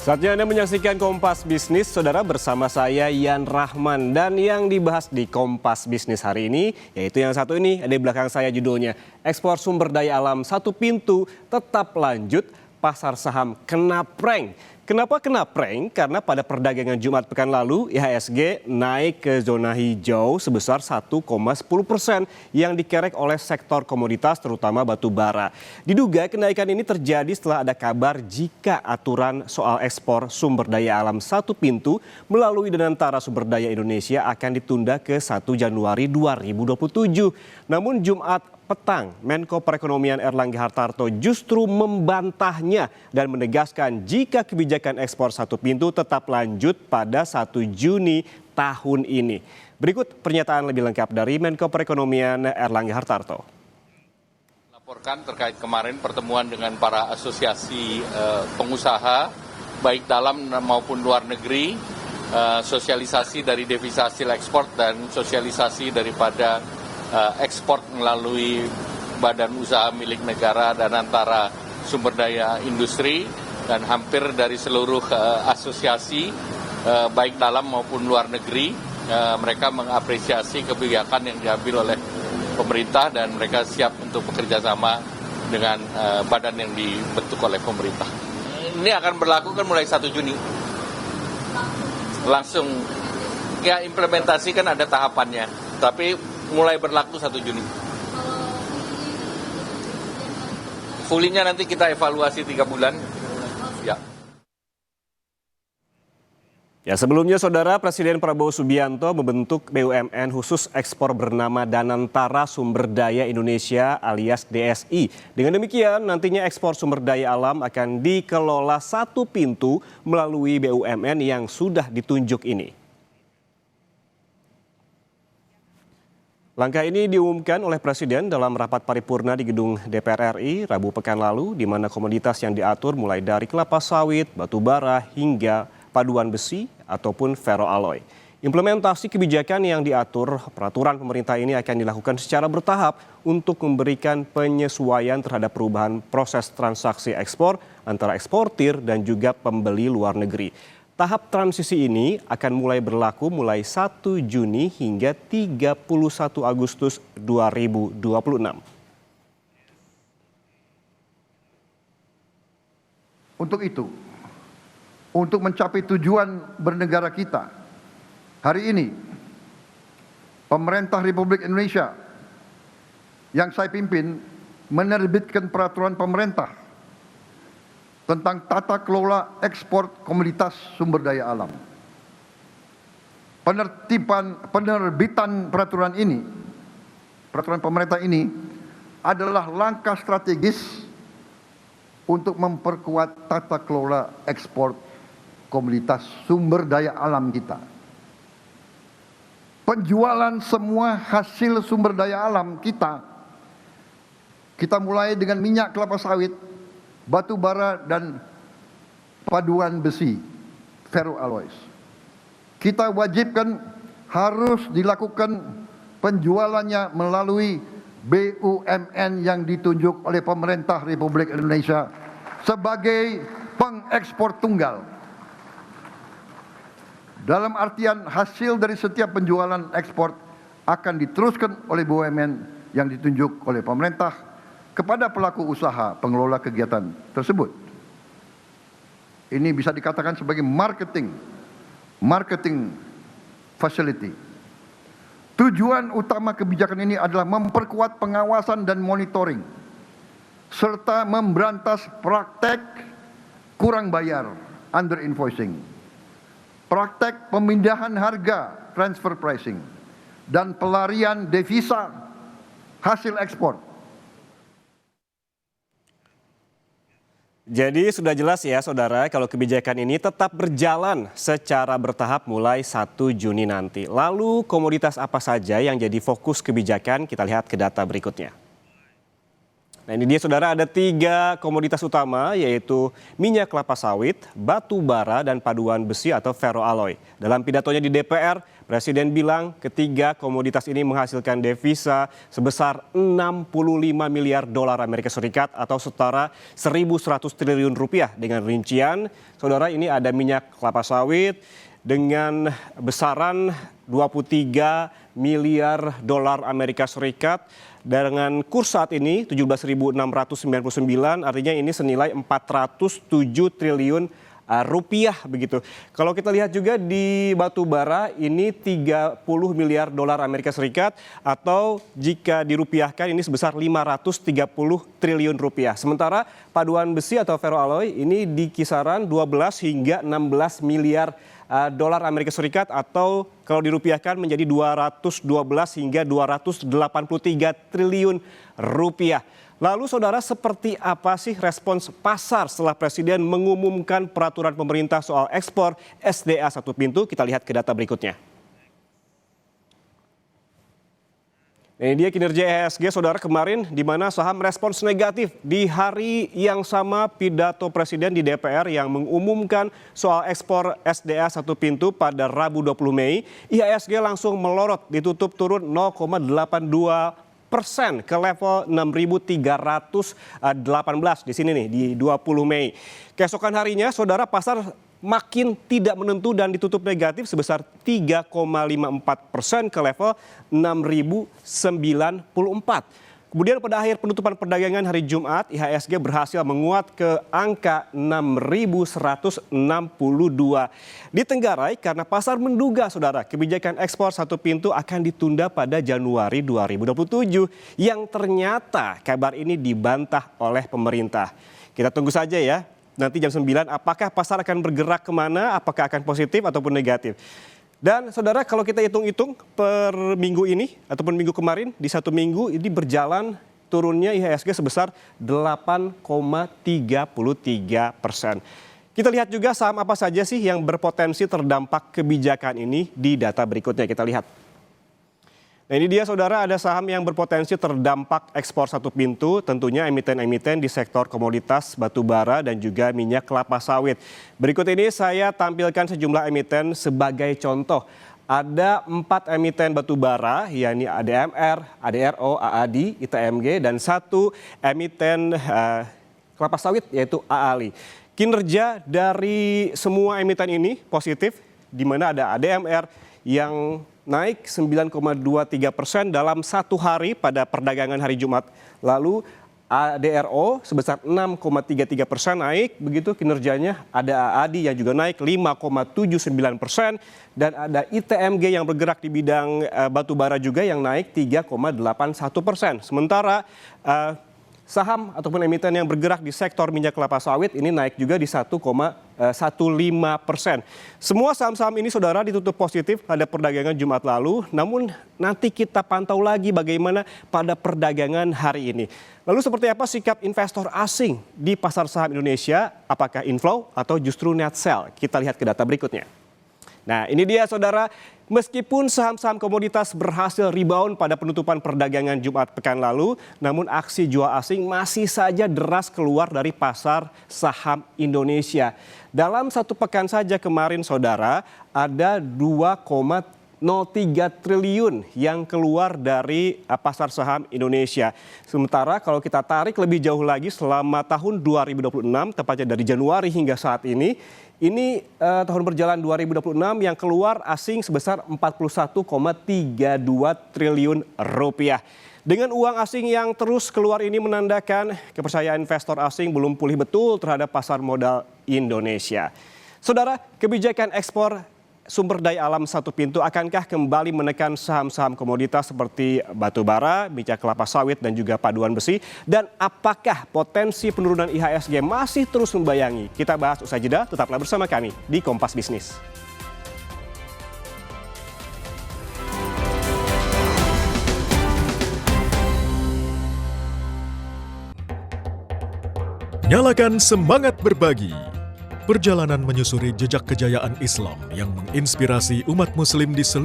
Saatnya Anda menyaksikan Kompas Bisnis, saudara, bersama saya Yan Rahman. Dan yang dibahas di Kompas Bisnis hari ini, yaitu yang satu ini, ada di belakang saya judulnya. Ekspor sumber daya alam satu pintu tetap lanjut, pasar saham kena prank. Kenapa kena prank? Karena pada perdagangan Jumat pekan lalu, IHSG naik ke zona hijau sebesar 1,10% yang dikerek oleh sektor komoditas terutama batu bara. Diduga kenaikan ini terjadi setelah ada kabar jika aturan soal ekspor sumber daya alam satu pintu melalui Danantara Sumber Daya Indonesia akan ditunda ke 1 Januari 2027. Namun Jumat petang, Menko Perekonomian Erlangga Hartarto justru membantahnya dan menegaskan jika kebijakan ekspor satu pintu tetap lanjut pada 1 Juni tahun ini. Berikut pernyataan lebih lengkap dari Menko Perekonomian Erlangga Hartarto. Laporkan terkait kemarin pertemuan dengan para asosiasi pengusaha, baik dalam maupun luar negeri, sosialisasi dari devisa hasil ekspor dan sosialisasi daripada ekspor melalui badan usaha milik negara dan antara sumber daya industri, dan hampir dari seluruh asosiasi baik dalam maupun luar negeri mereka mengapresiasi kebijakan yang diambil oleh pemerintah dan mereka siap untuk bekerja sama dengan badan yang dibentuk oleh pemerintah. Ini akan berlaku kan mulai 1 Juni. Langsung ya, implementasi kan ada tahapannya, tapi mulai berlaku 1 Juni. Fullnya nanti kita evaluasi 3 bulan. Ya. Ya, sebelumnya saudara, Presiden Prabowo Subianto membentuk BUMN khusus ekspor bernama Danantara Sumber Daya Indonesia alias DSI. Dengan demikian nantinya ekspor sumber daya alam akan dikelola satu pintu melalui BUMN yang sudah ditunjuk ini. Langkah ini diumumkan oleh Presiden dalam rapat paripurna di gedung DPR RI Rabu pekan lalu, di mana komoditas yang diatur mulai dari kelapa sawit, batu bara, hingga paduan besi ataupun ferroalloy. Implementasi kebijakan yang diatur peraturan pemerintah ini akan dilakukan secara bertahap untuk memberikan penyesuaian terhadap perubahan proses transaksi ekspor antara eksportir dan juga pembeli luar negeri. Tahap transisi ini akan mulai berlaku mulai 1 Juni hingga 31 Agustus 2026. Untuk itu, untuk mencapai tujuan bernegara kita, hari ini pemerintah Republik Indonesia yang saya pimpin menerbitkan peraturan pemerintah tentang tata kelola ekspor komoditas sumber daya alam. Penerbitan peraturan pemerintah ini adalah langkah strategis untuk memperkuat tata kelola ekspor komoditas sumber daya alam kita. Penjualan semua hasil sumber daya alam kita mulai dengan minyak kelapa sawit, batu bara, dan paduan besi, ferroalloys. Kita wajibkan harus dilakukan penjualannya melalui BUMN yang ditunjuk oleh pemerintah Republik Indonesia sebagai pengekspor tunggal. Dalam artian hasil dari setiap penjualan ekspor akan diteruskan oleh BUMN yang ditunjuk oleh pemerintah kepada pelaku usaha pengelola kegiatan tersebut. Ini bisa dikatakan sebagai marketing facility. Tujuan utama kebijakan ini adalah memperkuat pengawasan dan monitoring serta memberantas praktek kurang bayar, under invoicing, praktek pemindahan harga, transfer pricing, dan pelarian devisa hasil ekspor. Jadi sudah jelas ya saudara, kalau kebijakan ini tetap berjalan secara bertahap mulai 1 Juni nanti. Lalu komoditas apa saja yang jadi fokus kebijakan? Kita lihat ke data berikutnya. Nah, ini dia saudara, ada 3 komoditas utama, yaitu minyak kelapa sawit, batu bara, dan paduan besi atau ferroalloy. Dalam pidatonya di DPR, Presiden bilang ketiga komoditas ini menghasilkan devisa sebesar 65 miliar dolar Amerika Serikat atau setara 1.100 triliun rupiah. Dengan rincian, saudara, ini ada minyak kelapa sawit dengan besaran 23 miliar dolar Amerika Serikat. Dengan kurs saat ini 17.699, artinya ini senilai 407 triliun rupiah begitu. Kalau kita lihat juga di batu bara ini 30 miliar dolar Amerika Serikat atau jika dirupiahkan ini sebesar 530 triliun rupiah. Sementara paduan besi atau ferroalloy ini di kisaran 12 hingga 16 miliar dolar Amerika Serikat atau kalau dirupiahkan menjadi 212 hingga 283 triliun rupiah. Lalu saudara, seperti apa sih respons pasar setelah Presiden mengumumkan peraturan pemerintah soal ekspor SDA satu pintu? Kita lihat ke data berikutnya. Ini dia kinerja IHSG, saudara, kemarin di mana saham respons negatif di hari yang sama pidato Presiden di DPR yang mengumumkan soal ekspor SDA satu pintu pada Rabu 20 Mei. IHSG langsung melorot, ditutup turun 0,82% ke level 6.318 di sini nih di 20 Mei. Keesokan harinya, saudara, pasar makin tidak menentu dan ditutup negatif sebesar 3,54% ke level 6.094. Kemudian pada akhir penutupan perdagangan hari Jumat, IHSG berhasil menguat ke angka 6.162. Ditenggarai karena pasar menduga, saudara, kebijakan ekspor satu pintu akan ditunda pada Januari 2027 yang ternyata kabar ini dibantah oleh pemerintah. Kita tunggu saja ya. Nanti jam 9, apakah pasar akan bergerak kemana, apakah akan positif ataupun negatif. Dan saudara, kalau kita hitung-hitung per minggu ini ataupun minggu kemarin, di satu minggu ini berjalan turunnya IHSG sebesar 8,33%. Kita lihat juga saham apa saja sih yang berpotensi terdampak kebijakan ini di data berikutnya, kita lihat. Nah, ini dia saudara, ada saham yang berpotensi terdampak ekspor satu pintu, tentunya emiten-emiten di sektor komoditas batu bara dan juga minyak kelapa sawit. Berikut ini saya tampilkan sejumlah emiten sebagai contoh. Ada 4 emiten batu bara, yakni ADMR, ADRO, AAD, ITMG, dan 1 emiten kelapa sawit yaitu AALI. Kinerja dari semua emiten ini positif, di mana ada ADMR yang naik 9,23% dalam satu hari pada perdagangan hari Jumat. Lalu ADRO sebesar 6,33% naik, begitu kinerjanya. Ada AAD yang juga naik 5,79% dan ada ITMG yang bergerak di bidang batu bara juga yang naik 3,81%. Sementara saham ataupun emiten yang bergerak di sektor minyak kelapa sawit ini naik juga di 1,15%. Semua saham-saham ini, saudara, ditutup positif pada perdagangan Jumat lalu. Namun nanti kita pantau lagi bagaimana pada perdagangan hari ini. Lalu seperti apa sikap investor asing di pasar saham Indonesia? Apakah inflow atau justru net sell? Kita lihat ke data berikutnya. Nah, ini dia saudara, meskipun saham-saham komoditas berhasil rebound pada penutupan perdagangan Jumat pekan lalu, namun aksi jual asing masih saja deras keluar dari pasar saham Indonesia. Dalam satu pekan saja kemarin, saudara, ada 2,03 triliun yang keluar dari pasar saham Indonesia. Sementara kalau kita tarik lebih jauh lagi selama tahun 2026, tepatnya dari Januari hingga saat ini tahun berjalan 2026 yang keluar asing sebesar 41,32 triliun rupiah. Dengan uang asing yang terus keluar ini menandakan kepercayaan investor asing belum pulih betul terhadap pasar modal Indonesia. Saudara, kebijakan ekspor sumber daya alam satu pintu akankah kembali menekan saham-saham komoditas seperti batu bara, minyak kelapa sawit dan juga paduan besi? Dan apakah potensi penurunan IHSG masih terus membayangi? Kita bahas usai jeda, tetaplah bersama kami di Kompas Bisnis. Nyalakan semangat berbagi. Perjalanan menyusuri jejak kejayaan Islam yang menginspirasi umat muslim di seluruh